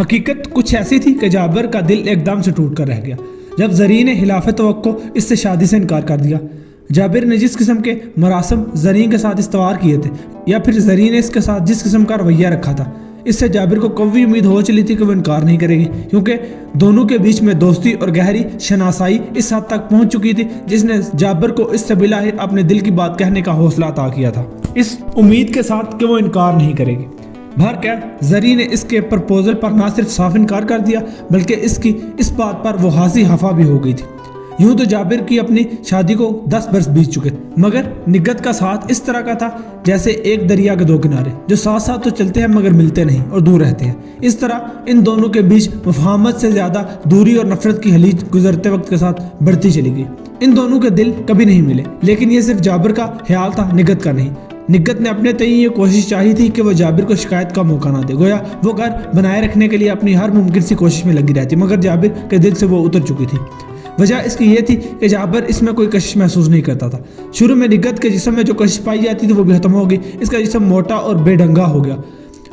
حقیقت کچھ ایسی تھی کہ جابر کا دل ایک دم سے ٹوٹ کر رہ گیا جب زرین نے خلاف توقع اس سے شادی سے انکار کر دیا۔ جابر نے جس قسم کے مراسم زرین کے ساتھ استوار کیے تھے یا پھر زرین نے اس کے ساتھ جس قسم کا رویہ رکھا تھا، اس سے جابر کو قوی امید ہو چلی تھی کہ وہ انکار نہیں کرے گی، کیونکہ دونوں کے بیچ میں دوستی اور گہری شناسائی اس حد تک پہنچ چکی تھی جس نے جابر کو اس سے بالآخر اپنے دل کی بات کہنے کا حوصلہ عطا کیا تھا، اس امید کے ساتھ کہ وہ انکار نہیں کرے گی۔ بہرکیف زرین نے اس کے پرپوزل پر نہ صرف صاف انکار کر دیا بلکہ اس بات پر وہ ہنسی خفا بھی ہو گئی تھی۔ یوں تو جابر کی اپنی شادی کو 10 برس بیت چکے، مگر نگہت کا ساتھ اس طرح کا تھا جیسے ایک دریا کے دو کنارے جو ساتھ ساتھ تو چلتے ہیں مگر ملتے نہیں اور دور رہتے ہیں۔ اس طرح ان دونوں کے بیچ مفاہمت سے زیادہ دوری اور نفرت کی حلیج گزرتے وقت کے ساتھ بڑھتی چلی گئی۔ ان دونوں کے دل کبھی نہیں ملے، لیکن یہ صرف جابر کا خیال تھا، نگہت کا نہیں۔ نگہت نے اپنے تئیں یہ کوشش چاہی تھی کہ وہ جابر کو شکایت کا موقع نہ دے، گویا وہ گھر بنائے رکھنے کے لیے اپنی ہر ممکن سی کوشش میں لگی رہتی، مگر جابر کے دل سے وہ اتر چکی تھی۔ وجہ اس کی یہ تھی کہ جابر اس میں کوئی کشش محسوس نہیں کرتا تھا۔ شروع میں نگہت کے جسم میں جو کشش پائی جاتی تھی وہ بھی ختم ہو گئی، اس کا جسم موٹا اور بے ڈھنگا ہو گیا۔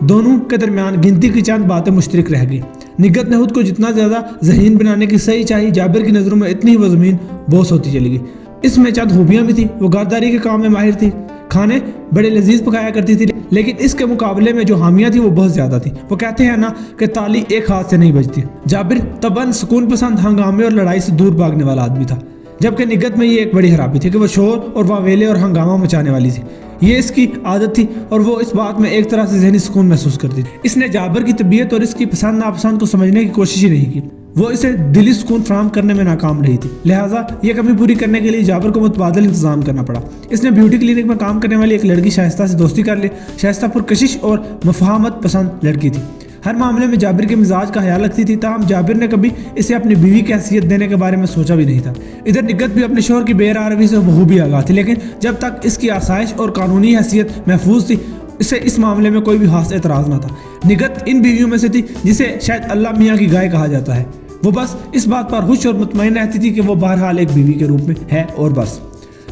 دونوں کے درمیان گنتی کی چند باتیں مشترک رہ گئی۔ نگہت نے خود کو جتنا زیادہ ذہین بنانے کی صحیح چاہی، جابر کی نظروں میں اتنی وہ زمین بوس ہوتی چلی گئی۔ اس میں چند خوبیاں بھی تھی، وہ گارداری کے کام میں ماہر تھی، کھانے بڑے لذیذ پکایا کرتی تھی، لیکن اس کے مقابلے میں جو حامیاں تھیں وہ بہت زیادہ تھیں۔ وہ کہتے ہیں نا کہ تالی ایک ہاتھ سے نہیں بجتی۔ جابر طبعاً سکون پسند، ہنگامے اور لڑائی سے دور بھاگنے والا آدمی تھا، جبکہ نگہت میں یہ ایک بڑی خرابی تھی کہ وہ شور اور واویلے اور ہنگامہ مچانے والی تھی۔ یہ اس کی عادت تھی اور وہ اس بات میں ایک طرح سے ذہنی سکون محسوس کرتی تھی۔ اس نے جابر کی طبیعت اور اس کی پسند ناپسند کو سمجھنے کی کوشش ہی نہیں کی، وہ اسے دلی سکون فراہم کرنے میں ناکام رہی تھی، لہٰذا یہ کمی پوری کرنے کے لیے جابر کو متبادل انتظام کرنا پڑا۔ اس نے بیوٹی کلینک میں کام کرنے والی ایک لڑکی شائستہ سے دوستی کر لی۔ شائستہ پرکشش اور مفاہمت پسند لڑکی تھی، ہر معاملے میں جابر کے مزاج کا خیال رکھتی تھی، تاہم جابر نے کبھی اسے اپنی بیوی کی حیثیت دینے کے بارے میں سوچا بھی نہیں تھا۔ ادھر نگہت بھی اپنے شوہر کی بے روی سے بخوبی آگاہ تھی، لیکن جب تک اس کی آسائش اور قانونی حیثیت محفوظ تھی اسے اس معاملے میں کوئی بھی خاص اعتراض نہ تھا۔ نگہت ان بیویوں میں سے تھی جسے شاید اللہ میاں کی گائے کہا جاتا ہے، وہ بس اس بات پر خوش اور مطمئن رہتی تھی کہ وہ بہرحال ایک بیوی کے روپ میں ہے اور بس۔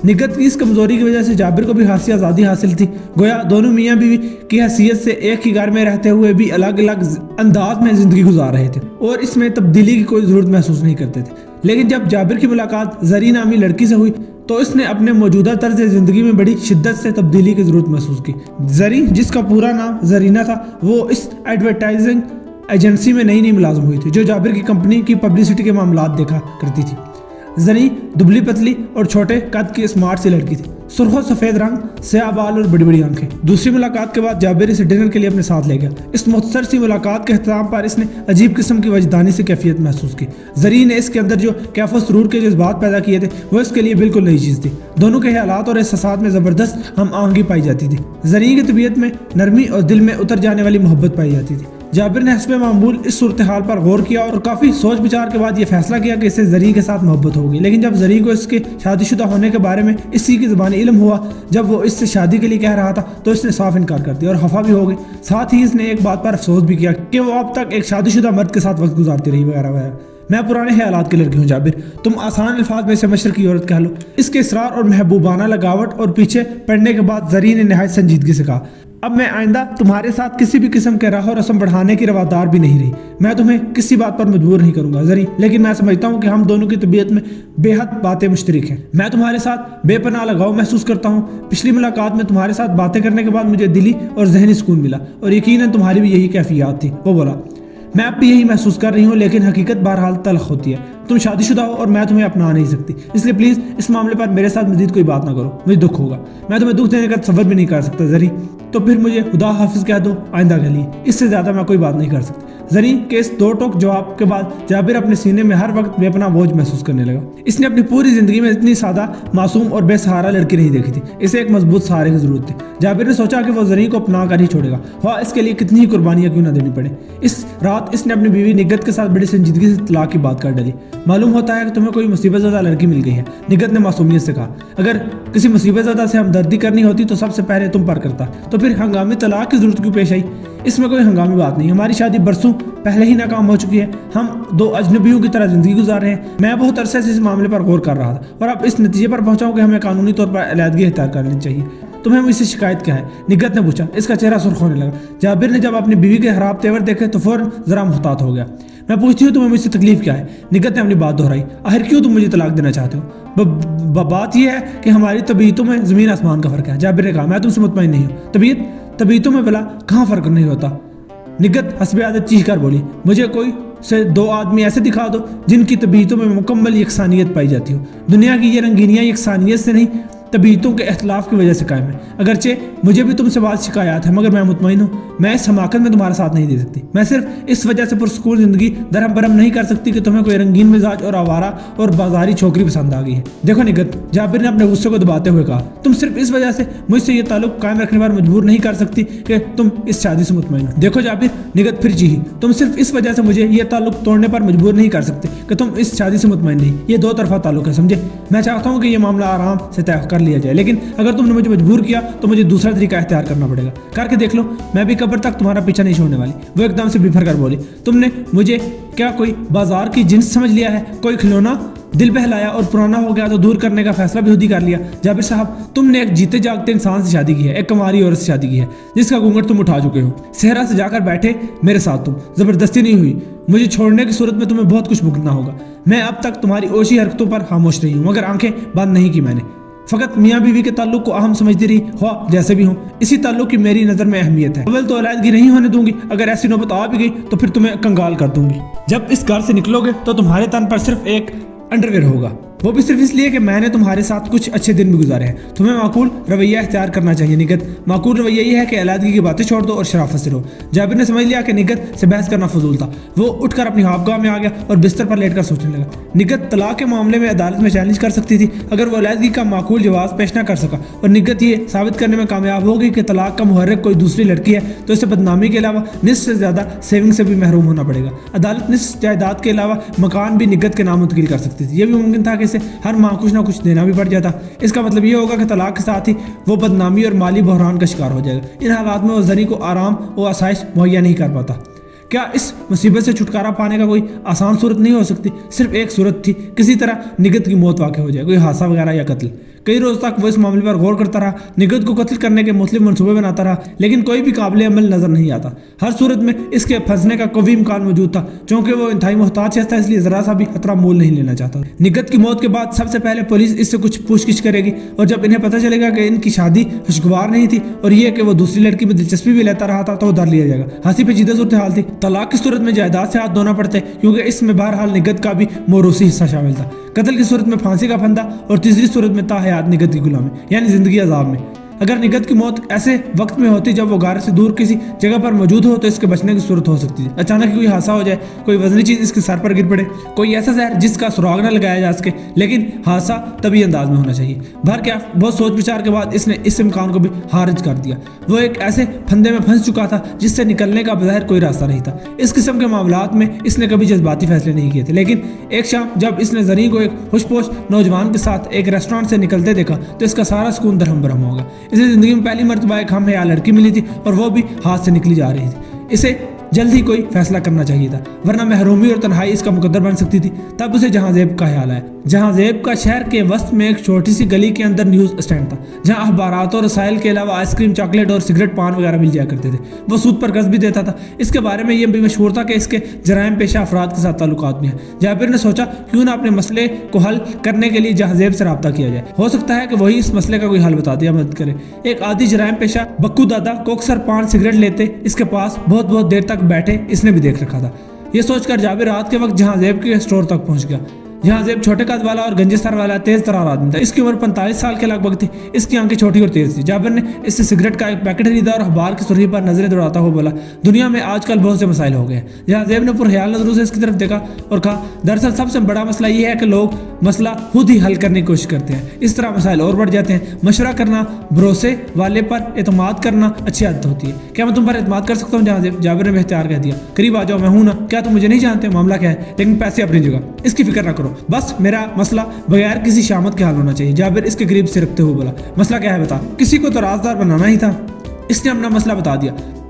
نگہت کی اس کمزوری کی وجہ سے جابر کو بھی خاصی آزادی حاصل تھی، گویا دونوں میاں بیوی کی حیثیت سے ایک ہی گھر میں رہتے ہوئے بھی الگ الگ انداز میں زندگی گزار رہے تھے اور اس میں تبدیلی کی کوئی ضرورت محسوس نہیں کرتے تھے۔ لیکن جب جابر کی ملاقات زرین نامی لڑکی سے ہوئی تو اس نے اپنے موجودہ طرز زندگی میں بڑی شدت سے تبدیلی کی ضرورت محسوس کی۔ زرین، جس کا پورا نام زرینہ تھا، وہ اس ایڈورٹائزنگ ایجنسی میں نئی ملازم ہوئی تھی جو جابر کی کمپنی کی پبلسٹی کے معاملات دیکھا کرتی تھی۔ زرین دبلی پتلی اور چھوٹے قد کی اسمارٹ سی لڑکی تھی، سرخ و سفید رنگ، سیاہ بال اور بڑی بڑی آنکھیں۔ دوسری ملاقات کے بعد جابر اسے ڈنر کے لیے اپنے ساتھ لے گیا۔ اس مختصر سی ملاقات کے اختتام پر اس نے عجیب قسم کی وجدانی سے کیفیت محسوس کی۔ زرین نے اس کے اندر جو کیف و سرور کے جذبات پیدا کیے تھے وہ اس کے لیے بالکل نئی چیز تھی۔ دونوں کے خیالات اور احساسات میں زبردست ہم آہنگی پائی جاتی تھی۔ زرین کی طبیعت میں نرمی اور دل میں اتر جانے والی محبت پائی جاتی تھی۔ جابر نے حسب معمول اس صورتحال پر غور کیا اور کافی سوچ بچار کے بعد یہ فیصلہ کیا کہ اسے زرین کے ساتھ محبت ہوگی، لیکن جب زرین کو اس کے شادی شدہ ہونے کے بارے میں اسی کی زبانی علم ہوا، جب وہ اس سے شادی کے لیے کہہ رہا تھا تو اس نے صاف انکار کر دیا اور خفا بھی ہو گئی۔ ساتھ ہی اس نے ایک بات پر افسوس بھی کیا کہ وہ اب تک ایک شادی شدہ مرد کے ساتھ وقت گزارتی رہی وغیرہ وغیرہ۔ میں پرانے خیالات کی لڑکی ہوں جابر، تم آسان الفاظ میں اسے مشرقی عورت کہہ لو۔ اس کے اصرار اور محبوبانہ لگاوٹ اور پیچھے پڑنے کے بعد زرین نے نہایت سنجیدگی سے کہا، اب میں آئندہ تمہارے ساتھ کسی بھی قسم کے راہ و رسم بڑھانے کی روادار بھی نہیں رہی۔ میں تمہیں کسی بات پر مجبور نہیں کروں گا زرین، لیکن میں سمجھتا ہوں کہ ہم دونوں کی طبیعت میں بے حد باتیں مشترک ہیں۔ میں تمہارے ساتھ بے پناہ لگاؤ محسوس کرتا ہوں۔ پچھلی ملاقات میں تمہارے ساتھ باتیں کرنے کے بعد مجھے دلی اور ذہنی سکون ملا اور یقیناً تمہاری بھی یہی کیفیات تھی۔ وہ بولا، میں اب بھی یہی محسوس کر رہی ہوں، لیکن حقیقت بہرحال تلخ ہوتی ہے۔ تم شادی شدہ ہو اور میں تمہیں اپنا نہیں سکتی، اس لیے پلیز اس معاملے پر میرے ساتھ مزید کوئی بات نہ کرو، مجھے دکھ ہوگا۔ میں تمہیں دکھ دینے کا تصور بھی نہیں کر سکتا زرین، تو پھر مجھے خدا حافظ کہہ دو آئندہ کے لیے، اس سے زیادہ میں کوئی بات نہیں کر سکتی۔ زرین کے اس دو ٹوک جواب کے بعد جابر اپنے سینے میں ہر وقت بے پناہ بوجھ محسوس کرنے لگا۔ اس نے اپنی پوری زندگی میں اتنی سادہ، معصوم اور بے سہارا لڑکی نہیں دیکھی تھی، اسے ایک مضبوط سہارے کی ضرورت تھی۔ جابر نے سوچا کہ وہ زرین کو اپنا کر ہی چھوڑے گا، خواہ اس کے لیے کتنی ہی قربانیاں کیوں نہ دینی پڑے۔ اس رات اس نے اپنی بیوی نگہت کے ساتھ بڑی سنجیدگی سے طلاق کی بات کر ڈالی۔ معلوم ہوتا ہے کہ تمہیں کوئی مصیبت زدہ لڑکی مل گئی ہے، نگہت نے معصومیت سے کہا۔ اگر کسی مصیبت زدہ سے ہمدردی کرنی ہوتی تو سب سے پہلے تم پر کرتا، تو پھر ہنگامی طلاق کی ضرورت کیوں پیش آئی؟ اس میں کوئی ہنگامی بات نہیں، ہماری شادی برسوں پہلے ہی ناکام ہو چکی ہے، ہم دو اجنبیوں کی طرح زندگی گزار رہے ہیں۔ میں بہت عرصے سے اس معاملے پر غور کر رہا تھا اور اب اس نتیجے پر پہنچا ہوں کہ ہمیں قانونی طور پر علیحدگی اختیار کر لینی چاہیے۔ تمہیں مجھ سے شکایت کیا ہے؟ نگہت نے پوچھا۔ اس کا چہرہ سرخ ہونے لگا۔ جابر نے جب اپنی بیوی کے خراب تیور دیکھے تو فوراً ذرا محتاط ہو گیا۔ میں پوچھتی ہوں تمہیں مجھ سے تکلیف کیا ہے؟ نگہت نے اپنی بات دہرائی۔ آخر کیوں تم مجھے طلاق دینا چاہتے ہو؟ بات یہ ہے کہ ہماری طبیعتوں میں زمین آسمان کا فرق ہے۔ جابر نے کہا، میں تم سے مطمئن نہیں ہوں۔ طبیعتوں میں بلا کہاں فرق نہیں ہوتا؟ نگہت حسب عادت چیخ کر بولی، مجھے کوئی سے 2 آدمی ایسے دکھا دو جن کی طبیعتوں میں مکمل یکسانیت پائی جاتی ہو۔ دنیا کی یہ رنگینیاں یکسانیت سے نہیں، طبیعتوں کے اختلاف کی وجہ سے قائم ہے۔ اگرچہ مجھے بھی تم سے بعض شکایات ہیں، مگر میں مطمئن ہوں میں اس حماقت میں تمہارا ساتھ نہیں دے سکتی۔ میں صرف اس وجہ سے پرسکون زندگی درہم برہم نہیں کر سکتی کہ تمہیں کوئی رنگین مزاج اور آوارہ اور بازاری چھوکری پسند آ گئی ہے۔ دیکھو نگہت، جابر نے اپنے غصے کو دباتے ہوئے کہا، تم صرف اس وجہ سے مجھ سے یہ تعلق قائم رکھنے پر مجبور نہیں کر سکتی کہ تم اس شادی سے مطمئن ہو۔ دیکھو جابر، نگہت پھر چیخی، تم صرف اس وجہ سے مجھے یہ تعلق توڑنے پر مجبور نہیں کر سکتے کہ تم اس شادی سے مطمئن نہیں۔ یہ 2 طرفہ تعلق ہے، سمجھے؟ میں چاہتا ہوں کہ یہ معاملہ آرام سے طے کر لیا جائے، لیکن اگر تم نے مجھے مجبور کیا تو مجھے دوسرا طریقہ اختیار کرنا پڑے گا۔ کر کے دیکھ لو، میں بھی قبر تک تمہارا پیچھا نہیں چھوڑنے والی۔ وہ ایک دم سے بفر کر بولی، تم نے مجھے کیا کوئی بازار کی جنس سمجھ لیا ہے؟ کوئی کھلونا؟ دل بہلایا اور پرانا ہو گیا تو دور کرنے کا فیصلہ بھی خود ہی کر لیا۔ جابر صاحب، تم نے ایک جیتے جاگتے انسان سے شادی کی ہے، ایک کنواری عورت سے شادی کی ہے جس کا گھونگھٹ تم اٹھا چکے ہو۔ صحرا سے جا کر بیٹھے میرے ساتھ، تم زبردستی نہیں ہوئی۔ مجھے چھوڑنے کی صورت میں تمہیں بہت کچھ بھگتنا ہوگا۔ میں اب تک تمہاری اوشی حرکتوں پر خاموش رہی ہوں، مگر آنکھیں بند نہیں کی میں نے۔ فقط میاں بیوی کے تعلق کو اہم سمجھتی رہی، خواہ جیسے بھی ہوں۔ اسی تعلق کی میری نظر میں اہمیت ہے۔ اول تو علیحدگی نہیں ہونے دوں گی، اگر ایسی نوبت آ بھی گئی تو پھر تمہیں کنگال کر دوں گی۔ جب اس گھر سے نکلو گے تو تمہارے تن پر صرف ایک انڈرویئر ہوگا، وہ بھی صرف اس لیے کہ میں نے تمہارے ساتھ کچھ اچھے دن بھی گزارے ہیں۔ تمہیں معقول رویہ اختیار کرنا چاہیے نگہت۔ معقول رویہ یہ ہے کہ علیحدگی کی باتیں چھوڑ دو اور شرافت سے رہو۔ جابر نے سمجھ لیا کہ نگہت سے بحث کرنا فضول تھا۔ وہ اٹھ کر اپنی خوابگاہ میں آ گیا اور بستر پر لیٹ کر سوچنے لگا۔ نگہت طلاق کے معاملے میں عدالت میں چیلنج کر سکتی تھی اگر وہ علیحدگی کا معقول جواز پیش نہ کر سکا، اور نگہت یہ ثابت کرنے میں کامیاب ہوگی کہ طلاق کا محرک کوئی دوسری لڑکی ہے تو اسے بدنامی کے علاوہ نصف سے زیادہ سیونگ سے بھی محروم ہونا پڑے گا۔ عدالت نصف جائیداد کے علاوہ مکان بھی نگہت کے نام منتقل کر سکتی تھی۔ یہ بھی ممکن تھا کہ اسے ہر ماہ کچھ نہ کچھ دینا بھی پڑ جاتا۔ اس کا مطلب یہ ہوگا کہ طلاق کے ساتھ ہی وہ بدنامی اور مالی بحران کا شکار ہو جائے گا۔ ان حالات میں وہ زنی کو آرام و آسائش مہیا نہیں کر پاتا۔ کیا اس مصیبت سے چھٹکارا پانے کا کوئی آسان صورت نہیں ہو سکتی؟ صرف ایک صورت تھی، کسی طرح نگہت کی موت واقع ہو جائے، کوئی حادثہ وغیرہ یا قتل۔ کئی روز تک وہ اس معاملے پر غور کرتا رہا، نگہت کو قتل کرنے کے مختلف منصوبے بناتا رہا، لیکن کوئی بھی قابل عمل نظر نہیں آتا۔ ہر صورت میں اس کے پھنسنے کا قوی امکان موجود تھا، چونکہ وہ انتہائی محتاط شخص تھا، اس لیے ذرا سا بھی خطرہ مول نہیں لینا چاہتا۔ نگہت کی موت کے بعد سب سے پہلے پولیس اس سے کچھ پوچھ گچھ کرے گی، اور جب انہیں پتہ چلے گا کہ ان کی شادی خوشگوار نہیں تھی اور یہ کہ وہ دوسری لڑکی میں دلچسپی بھی لیتا رہا تھا تو وہ ڈر لیا جائے گا۔ ہنسی پہ جیدہ صورتحال تھی۔ طلاق کی صورت میں جائیداد سے ہاتھ دھونا پڑتے کیونکہ اس میں بہرحال نگہت کا بھی موروثی حصہ شامل تھا۔ قتل کی صورت میں پھانسی کا پھندا، اور تیسری صورت میں تا حیات نگہت کی غلامی، یعنی زندگی عذاب میں۔ اگر نگہت کی موت ایسے وقت میں ہوتی جب وہ گھر سے دور کسی جگہ پر موجود ہو تو اس کے بچنے کی صورت ہو سکتی تھی۔ اچانک کوئی حادثہ ہو جائے، کوئی وزنی چیز اس کے سر پر گر پڑے، کوئی ایسا زہر جس کا سراغ نہ لگایا جا سکے، لیکن حادثہ طبی انداز میں ہونا چاہیے۔ بھر کیا بہت سوچ بچار کے بعد اس نے اس امکان کو بھی خارج کر دیا۔ وہ ایک ایسے پھندے میں پھنس چکا تھا جس سے نکلنے کا بظاہر کوئی راستہ نہیں تھا۔ اس قسم کے معاملات میں اس نے کبھی جذباتی فیصلے نہیں کیے تھے، لیکن ایک شام جب اس نے زرین کو ایک خوش پوش نوجوان کے ساتھ ایک ریسٹورانٹ سے نکلتے دیکھا تو اس کا سارا سکون درہم برہم ہوگا۔ اسے زندگی میں پہلی مرتبہ ایک ہم حیال لڑکی ملی تھی اور وہ بھی ہاتھ سے نکلی جا رہی تھی۔ اسے جلد ہی کوئی فیصلہ کرنا چاہیے تھا، ورنہ محرومی اور تنہائی اس کا مقدر بن سکتی تھی۔ تب اسے جہاں زیب کا خیال آیا۔ جہاں زیب کا شہر کے وسط میں ایک چھوٹی سی گلی کے اندر نیوز اسٹینڈ تھا، جہاں اخبارات اور رسائل کے علاوہ آئس کریم، چاکلیٹ اور سگریٹ پان وغیرہ مل جایا کرتے تھے۔ وہ سود پر قرض بھی دیتا تھا۔ اس کے بارے میں یہ بھی مشہور تھا کہ اس کے جرائم پیشہ افراد کے ساتھ تعلقات بھی ہیں۔ جابر نے سوچا کیوں نہ اپنے مسئلے کو حل کرنے کے لیے جہاں زیب سے رابطہ کیا جائے، ہو سکتا ہے کہ وہی اس مسئلے کا کوئی حل بتا دے یا مدد کرے۔ ایک عادی جرائم پیشہ بکو دادا کو اکثر پان سگریٹ لیتے اس کے پاس بہت دیر تک بیٹھے اس نے بھی دیکھ رکھا تھا۔ یہ سوچ کر جابر رات کے وقت جہاں زیب کے اسٹور تک پہنچ گیا۔ جہاں زیب چھوٹے قد والا اور گنجے سر والا تیز ترار آدمی تھا۔ اس کی عمر 45 سال کے لگ بھگ تھی۔ اس کی آنکھیں چھوٹی اور تیز تھی۔ جابر نے اس سے سگریٹ کا ایک پیکٹ خریدا اور اخبار کی سرخی پر نظریں دوڑاتا ہوا بولا، دنیا میں آج کل بہت سے مسائل ہو گئے ہیں۔ جہاں زیب نے پرخیال نظروں سے اس کی طرف دیکھا اور کہا، دراصل سب سے بڑا مسئلہ یہ ہے کہ لوگ مسئلہ خود ہی حل کرنے کی کوشش کرتے ہیں، اس طرح مسائل اور بڑھ جاتے ہیں۔ مشورہ کرنا، بھروسے والے پر اعتماد کرنا اچھی عادت ہوتی ہے۔ کیا میں تم پر اعتماد کر سکتا ہوں جہاں زیب؟ جابر نے بے اختیار کہہ دیا۔ قریب آ جاؤ، میں ہوں نا۔ کیا تم مجھے نہیں جانتے؟ معاملہ کیا ہے؟ لیکن پیسے اپنی جگہ، اس کی فکر نہ کرو، بس میرا مسئلہ بغیر کسی شامت کے حل ہونا چاہیے۔ جابر اس کے قریب سے رکھتے ہوئے بولا، مسئلہ کیا ہے بتا؟ کسی کو تو رازدار بنانا ہی تھا۔ اس نے اپنا مسئلہ بتا دیا۔